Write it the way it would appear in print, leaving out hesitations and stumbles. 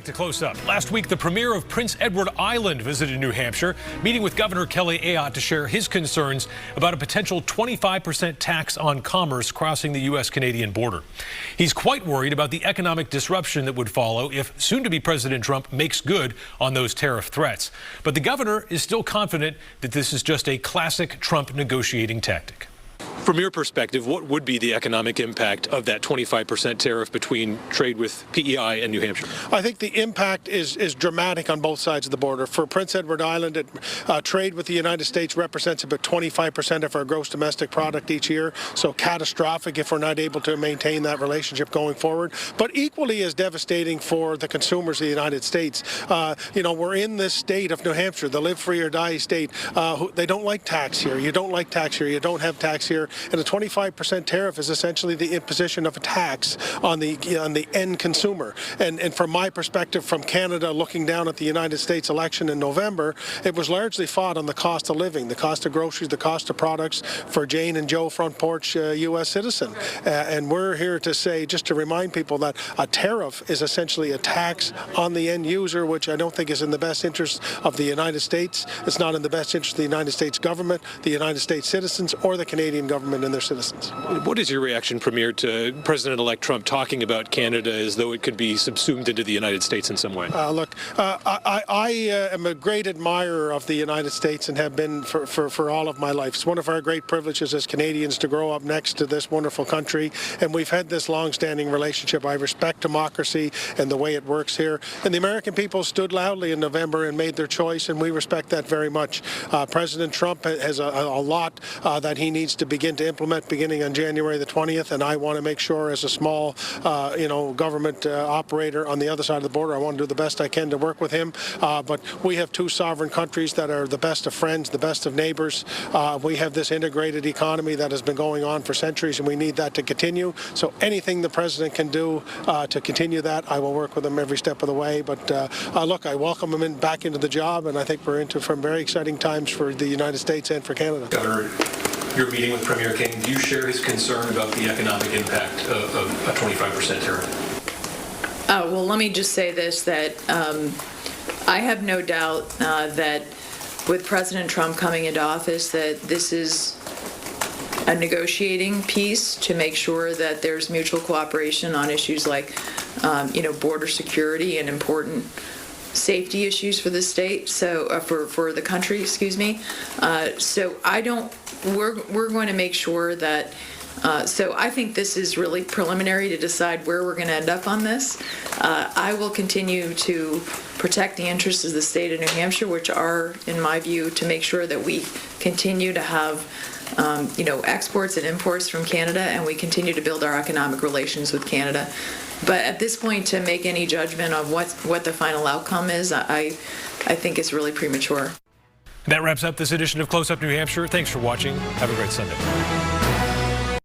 to Close Up. Last week, the premier of Prince Edward Island visited New Hampshire, meeting with Governor Kelly Ayotte to share his concerns about a potential 25% tax on commerce crossing the U.S.-Canadian border. He's quite worried about the economic disruption that would follow if soon-to-be President Trump makes good on those tariff threats. But the governor is still confident that this is just a classic Trump negotiating tactic. From your perspective, what would be the economic impact of that 25% tariff between trade with PEI and New Hampshire? I think the impact is dramatic on both sides of the border. For Prince Edward Island, trade with the United States represents about 25% of our gross domestic product each year, so catastrophic if we're not able to maintain that relationship going forward. But equally as devastating for the consumers of the United States. We're in this state of New Hampshire, the live free or die state. They don't like tax here. You don't like tax here. You don't have tax here. And a 25% tariff is essentially the imposition of a tax on the end consumer. And from my perspective, from Canada, looking down at the United States election in November, it was largely fought on the cost of living, the cost of groceries, the cost of products for Jane and Joe front porch U.S. citizen. And we're here to say, just to remind people that a tariff is essentially a tax on the end user, which I don't think is in the best interest of the United States. It's not in the best interest of the United States government, the United States citizens, or the Canadian government and their citizens. What is your reaction, Premier, to President-elect Trump talking about Canada as though it could be subsumed into the United States in some way? I am a great admirer of the United States and have been for all of my life. It's one of our great privileges as Canadians to grow up next to this wonderful country, and we've had this long-standing relationship. I respect democracy and the way it works here, and the American people stood loudly in November and made their choice, and we respect that very much. President Trump has a lot that he needs to begin to implement beginning on January the 20th, and I want to make sure as a small, government operator on the other side of the border, I want to do the best I can to work with him. But we have two sovereign countries that are the best of friends, the best of neighbors. We have this integrated economy that has been going on for centuries, and we need that to continue. So anything the president can do to continue that, I will work with him every step of the way. But look, I welcome him back into the job, and I think we're into some very exciting times for the United States and for Canada. Governor, your meeting with Premier King, do you share his concern about the economic impact of a 25% tariff? Well, let me just say this, that I have no doubt that with President Trump coming into office, that this is a negotiating piece to make sure that there's mutual cooperation on issues like, border security and important safety issues for the state, so for the country, excuse me. So we're going to make sure that, so I think this is really preliminary to decide where we're going to end up on this. I will continue to protect the interests of the state of New Hampshire, which are, in my view, to make sure that we continue to have exports and imports from Canada, and we continue to build our economic relations with Canada. But at this point, to make any judgment on what the final outcome is, I think it's really premature. That wraps up this edition of Close Up New Hampshire. Thanks for watching. Have a great Sunday.